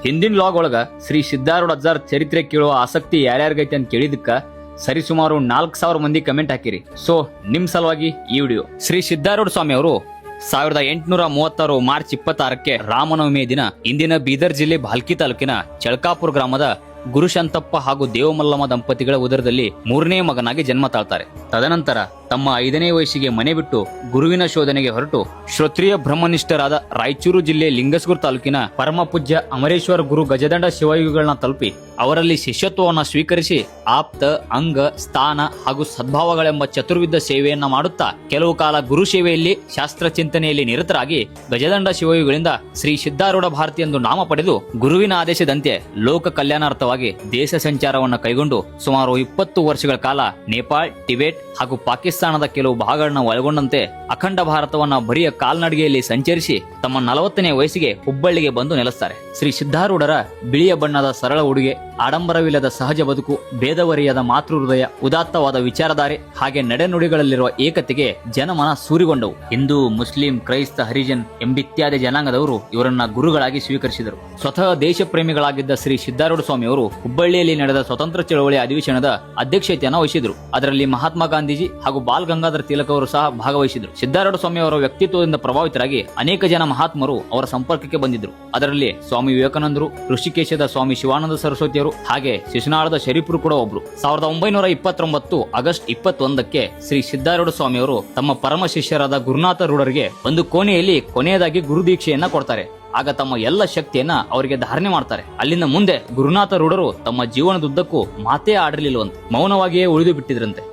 ಹಿಂದಿನ ಲಾಗ್ ಒಳಗ ಶ್ರೀ ಸಿದ್ದಾರೂಢ ಅಜ್ಜಾರ್ ಚರಿತ್ರೆ ಕೇಳುವ ಆಸಕ್ತಿ ಯಾರ್ಯಾರಿಗೈತೆ ಅಂತ ಕೇಳಿದಕ್ಕ ಸರಿಸುಮಾರು 4000 ಮಂದಿ ಕಮೆಂಟ್ ಹಾಕಿರಿ. ಸೊ ನಿಮ್ ಸಲುವಾಗಿ ಈ ವಿಡಿಯೋ. ಶ್ರೀ ಸಿದ್ದಾರೂಢ ಸ್ವಾಮಿ ಅವರು 1836 ಮಾರ್ಚ್ 26ಕ್ಕೆ ರಾಮನವಮಿಯ ದಿನ ಇಂದಿನ ಬೀದರ್ ಜಿಲ್ಲೆ ಭಾಲ್ಕಿ ತಾಲೂಕಿನ ಚಳಕಾಪುರ ಗ್ರಾಮದ ಗುರುಶಂತಪ್ಪ ಹಾಗೂ ದೇವಮಲ್ಲಮ್ಮ ದಂಪತಿಗಳ ಉದರದಲ್ಲಿ 3ನೇ ಮಗನಾಗಿ ಜನ್ಮ ತಾಳ್ತಾರೆ. ತದನಂತರ ತಮ್ಮ 5ನೇ ವಯಸ್ಸಿಗೆ ಮನೆ ಬಿಟ್ಟು ಗುರುವಿನ ಶೋಧನೆಗೆ ಹೊರಟು ಶ್ರೋತ್ರಿಯ ಬ್ರಹ್ಮನಿಷ್ಠರಾದ ರಾಯಚೂರು ಜಿಲ್ಲೆ ಲಿಂಗಸ್ಗೂರ್ ತಾಲೂಕಿನ ಪರಮ ಪೂಜ್ಯ ಅಮರೇಶ್ವರ ಗುರು ಗಜದಂಡ ಶಿವಯೋಗಿಗಳನ್ನ ತಲುಪಿ ಅವರಲ್ಲಿ ಶಿಷ್ಯತ್ವವನ್ನು ಸ್ವೀಕರಿಸಿ ಆಪ್ತ, ಅಂಗ, ಸ್ಥಾನ ಹಾಗೂ ಸದ್ಭಾವಗಳೆಂಬ ಚತುರ್ವಿಧ ಸೇವೆಯನ್ನ ಮಾಡುತ್ತಾ ಕೆಲವು ಕಾಲ ಗುರು ಸೇವೆಯಲ್ಲಿ ಶಾಸ್ತ್ರ ಚಿಂತನೆಯಲ್ಲಿ ನಿರತರಾಗಿ ಗಜದಂಡ ಶಿವಯೋಗಿಗಳಿಂದ ಶ್ರೀ ಸಿದ್ದಾರೂಢ ಭಾರತಿ ಎಂದು ನಾಮ ಪಡೆದು ಗುರುವಿನ ಆದೇಶದಂತೆ ಲೋಕ ಕಲ್ಯಾಣಾರ್ಥವಾಗಿ ದೇಶ ಸಂಚಾರವನ್ನು ಕೈಗೊಂಡು ಸುಮಾರು 20 ವರ್ಷಗಳ ಕಾಲ ನೇಪಾಳ, ಟಿಬೆಟ್ ಹಾಗೂ ಪಾಕಿಸ್ತಾನದ ಕೆಲವು ಭಾಗಗಳನ್ನ ಒಳಗೊಂಡಂತೆ ಅಖಂಡ ಭಾರತವನ್ನ ಬರಿಯ ಕಾಲ್ನಡಿಗೆಯಲ್ಲಿ ಸಂಚರಿಸಿ ತಮ್ಮ 40ನೇ ವಯಸ್ಸಿಗೆ ಹುಬ್ಬಳ್ಳಿಗೆ ಬಂದು ನೆಲೆಸ್ತಾರೆ. ಶ್ರೀ ಸಿದ್ದಾರೂಢರ ಬಿಳಿಯ ಬಣ್ಣದ ಸರಳ ಉಡುಗೆ, ಆಡಂಬರವಿಲ್ಲದ ಸಹಜ ಬದುಕು, ಭೇದವರಿಯದ ಮಾತೃ ಹೃದಯ, ಉದಾತ್ತವಾದ ವಿಚಾರಧಾರೆ ಹಾಗೆ ನಡೆನುಡಿಗಳಲ್ಲಿರುವ ಏಕತೆಗೆ ಜನಮನ ಸೂರಿಗೊಂಡವು. ಹಿಂದೂ, ಮುಸ್ಲಿಂ, ಕ್ರೈಸ್ತ, ಹರಿಜನ್ ಎಂಬಿತ್ಯಾದಿ ಜನಾಂಗದವರು ಇವರನ್ನ ಗುರುಗಳಾಗಿ ಸ್ವೀಕರಿಸಿದರು. ಸ್ವತಃ ದೇಶ ಪ್ರೇಮಿಗಳಾಗಿದ್ದ ಶ್ರೀ ಸಿದ್ದಾರೂಢ ಸ್ವಾಮಿ ಅವರು ಹುಬ್ಬಳ್ಳಿಯಲ್ಲಿ ನಡೆದ ಸ್ವತಂತ್ರ ಚಳವಳಿ ಅಧಿವೇಶನದ ಅಧ್ಯಕ್ಷತೆಯನ್ನು ವಹಿಸಿದರು. ಅದರಲ್ಲಿ ಮಹಾತ್ಮ ಗಾಂಧೀಜಿ ಹಾಗೂ ಬಾಲ್ ಗಂಗಾಧರ ತಿಲಕ್ ಅವರು ಸಹ ಭಾಗವಹಿಸಿದರು. ಸಿದ್ದಾರೂಢ ಸ್ವಾಮಿ ಅವರ ವ್ಯಕ್ತಿತ್ವದಿಂದ ಪ್ರಭಾವಿತರಾಗಿ ಅನೇಕ ಜನ ಮಹಾತ್ಮರು ಅವರ ಸಂಪರ್ಕಕ್ಕೆ ಬಂದಿದ್ದರು. ಅದರಲ್ಲಿ ಸ್ವಾಮಿ ವಿವೇಕಾನಂದರು, ಋಷಿಕೇಶದ ಸ್ವಾಮಿ ಶಿವಾನಂದ ಸರಸ್ವತಿಯರು ಹಾಗೆ ಶಿಶುನಾಳದ ಶರೀಫರು ಕೂಡ ಒಬ್ರು. 1929 ಆಗಸ್ಟ್ 21ಕ್ಕೆ ಶ್ರೀ ಸಿದ್ದಾರೂಢ ಸ್ವಾಮಿ ಅವರು ತಮ್ಮ ಪರಮ ಶಿಷ್ಯರಾದ ಗುರುನಾಥ ರೂಢರಿಗೆ ಒಂದು ಕೋಣೆಯಲ್ಲಿ ಕೊನೆಯದಾಗಿ ಗುರು ದೀಕ್ಷೆಯನ್ನ ಕೊಡ್ತಾರೆ. ಆಗ ತಮ್ಮ ಎಲ್ಲ ಶಕ್ತಿಯನ್ನ ಅವರಿಗೆ ಧಾರಣೆ ಮಾಡ್ತಾರೆ. ಅಲ್ಲಿಂದ ಮುಂದೆ ಗುರುನಾಥ ರೂಢರು ತಮ್ಮ ಜೀವನದುದ್ದಕ್ಕೂ ಮಾತೇ ಆಡಿರಲಿಲ್ಲವಂತೆ, ಮೌನವಾಗಿಯೇ ಉಳಿದು ಬಿಟ್ಟಿದ್ರಂತೆ.